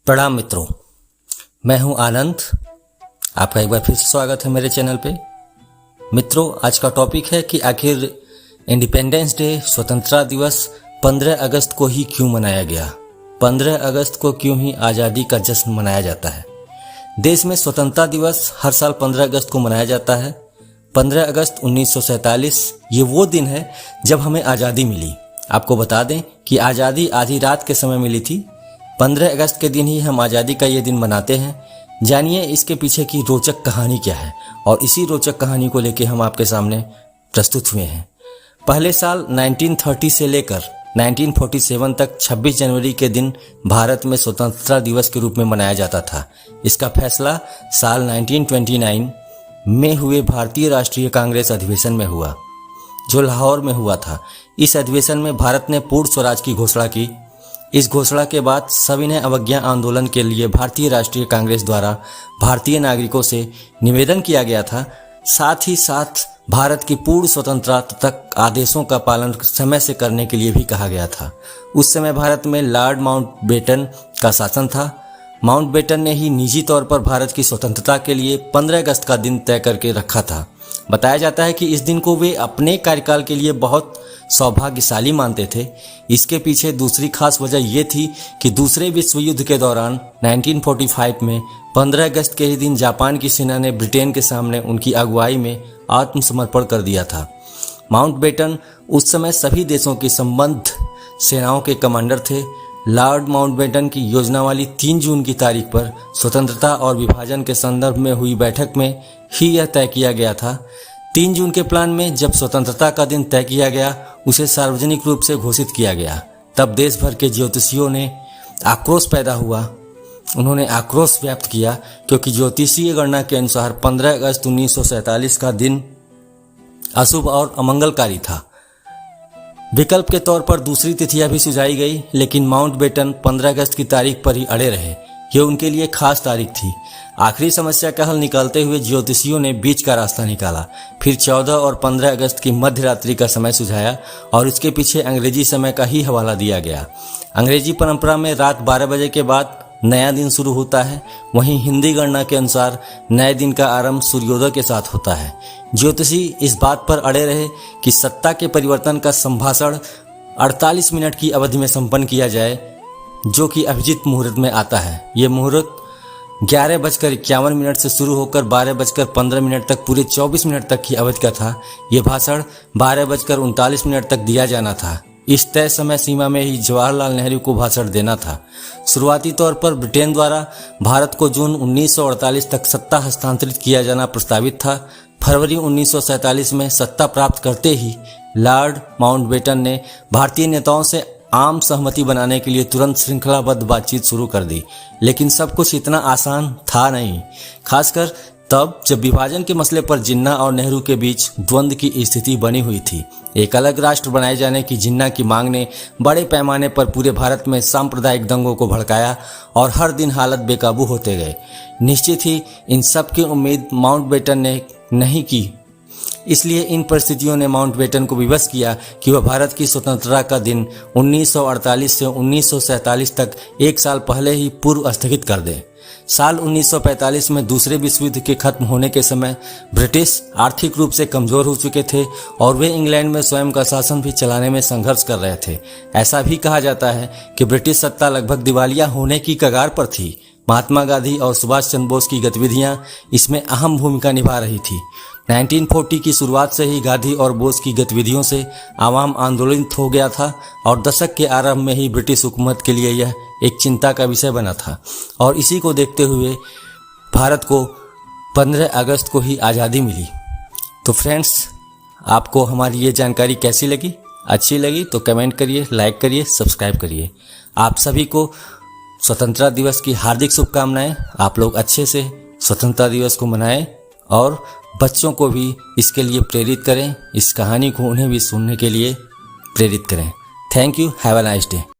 प्रणाम मित्रों, मैं हूं आनंद। आपका एक बार फिर से स्वागत है मेरे चैनल पे। मित्रों, आज का टॉपिक है कि आखिर इंडिपेंडेंस डे, स्वतंत्रता दिवस 15 अगस्त को ही क्यों मनाया गया। 15 अगस्त को क्यों ही आज़ादी का जश्न मनाया जाता है। देश में स्वतंत्रता दिवस हर साल 15 अगस्त को मनाया जाता है। 15 अगस्त 1947 ये वो दिन है जब हमें आज़ादी मिली। आपको बता दें कि आज़ादी आधी रात के समय मिली थी। 15 अगस्त के दिन ही हम आज़ादी का ये दिन मनाते हैं। जानिए इसके पीछे की रोचक कहानी क्या है, और इसी रोचक कहानी को लेकर हम आपके सामने प्रस्तुत हुए हैं। पहले साल 1930 से लेकर 1947 तक 26 जनवरी के दिन भारत में स्वतंत्रता दिवस के रूप में मनाया जाता था। इसका फैसला साल 1929 में हुए भारतीय राष्ट्रीय कांग्रेस अधिवेशन में हुआ, जो लाहौर में हुआ था। इस अधिवेशन में भारत ने पूर्ण स्वराज की घोषणा की। इस घोषणा के बाद सविनय अवज्ञा आंदोलन के लिए भारतीय राष्ट्रीय कांग्रेस द्वारा भारतीय नागरिकों से निवेदन किया गया था। साथ ही साथ भारत की पूर्ण स्वतंत्रता तक आदेशों का पालन समय से करने के लिए भी कहा गया था। उस समय भारत में लॉर्ड माउंटबेटन का शासन था। माउंटबेटन ने ही निजी तौर पर भारत की स्वतंत्रता के लिए 15 अगस्त का दिन तय करके रखा था। बताया जाता है कि इस दिन को वे अपने कार्यकाल के लिए बहुत सौभाग्यशाली मानते थे। इसके पीछे दूसरी खास वजह ये थी कि दूसरे विश्व युद्ध के दौरान 1945 में 15 अगस्त के ही दिन जापान की सेना ने ब्रिटेन के सामने उनकी अगुवाई में आत्मसमर्पण कर दिया था। माउंटबेटन उस समय सभी देशों की संबद्ध सेनाओं के कमांडर थे। लॉर्ड माउंटबेटन की योजना वाली 3 जून की तारीख पर स्वतंत्रता और विभाजन के संदर्भ में हुई बैठक में ही यह तय किया गया था। 3 जून के प्लान में जब स्वतंत्रता का दिन तय किया गया, उसे सार्वजनिक रूप से घोषित किया गया। तब देश भर के ज्योतिषियों ने आक्रोश पैदा हुआ। उन्होंने आक्रोश व्यक्त किया क्योंकि ज्योतिषीय गणना के अनुसार 15 अगस्त 1947 का दिन अशुभ और अमंगलकारी था। विकल्प के तौर पर दूसरी तिथियां भी सुझाई गई, लेकिन माउंटबेटन 15 अगस्त की तारीख पर ही अड़े रहे। ये उनके लिए खास तारीख थी। आखिरी समस्या का हल निकालते हुए ज्योतिषियों ने बीच का रास्ता निकाला। फिर 14 और 15 अगस्त की मध्य रात्रि का समय सुझाया और इसके पीछे अंग्रेजी समय का ही हवाला दिया गया। अंग्रेजी परंपरा में रात 12 बजे के बाद नया दिन शुरू होता है। वहीं हिंदी गणना के अनुसार नए दिन का आरंभ सूर्योदय के साथ होता है। ज्योतिषी इस बात पर अड़े रहे कि सत्ता के परिवर्तन का संभाषण 48 मिनट की अवधि में संपन्न किया जाए, जो कि अभिजीत मुहूर्त में आता है। ये मुहूर्त 11:51 से शुरू होकर 12:15 तक पूरे 24 मिनट तक की अवधि का था। ये भाषण 12:39 तक दिया जाना था। इस तय समय सीमा में ही जवाहरलाल नेहरू को भाषण देना था। शुरुआती तौर पर ब्रिटेन द्वारा भारत को जून 1948 तक सत्ता हस्तांतरित किया जाना प्रस्तावित था। फरवरी 1947 में सत्ता प्राप्त करते ही लॉर्ड माउंटबेटन ने भारतीय नेताओं से आम सहमति बनाने के लिए तुरंत श्रृंखलाबद्ध बातचीत शुरू कर दी। लेकिन सब कुछ इतना आसान था नहीं, खासकर तब जब विभाजन के मसले पर जिन्ना और नेहरू के बीच द्वंद्व की स्थिति बनी हुई थी। एक अलग राष्ट्र बनाए जाने की जिन्ना की मांग ने बड़े पैमाने पर पूरे भारत में सांप्रदायिक दंगों को भड़काया और हर दिन हालत बेकाबू होते गए। निश्चित ही इन सब की उम्मीद माउंटबेटन ने नहीं की। इसलिए इन परिस्थितियों ने माउंटबेटन को विवश किया कि वह भारत की स्वतंत्रता का दिन 1948 से 1947 तक एक साल पहले ही पूर्व स्थगित कर दे। साल 1945 में दूसरे विश्व युद्ध के खत्म होने के समय ब्रिटिश आर्थिक रूप से कमजोर हो चुके थे और वे इंग्लैंड में स्वयं का शासन भी चलाने में संघर्ष कर रहे थे। ऐसा भी कहा जाता है कि ब्रिटिश सत्ता लगभग दिवालिया होने की कगार पर थी। महात्मा गांधी और सुभाष चंद्र बोस की गतिविधियां इसमें अहम भूमिका निभा रही थी। 1940 की शुरुआत से ही गांधी और बोस की गतिविधियों से आवाम आंदोलित हो गया था और दशक के आरंभ में ही ब्रिटिश हुकूमत के लिए यह एक चिंता का विषय बना था। और इसी को देखते हुए भारत को 15 अगस्त को ही आज़ादी मिली। तो फ्रेंड्स, आपको हमारी ये जानकारी कैसी लगी? अच्छी लगी तो कमेंट करिए, लाइक करिए, सब्सक्राइब करिए। आप सभी को स्वतंत्रता दिवस की हार्दिक शुभकामनाएं। आप लोग अच्छे से स्वतंत्रता दिवस को मनाएं और बच्चों को भी इसके लिए प्रेरित करें। इस कहानी को उन्हें भी सुनने के लिए प्रेरित करें। Thank you. Have a nice day.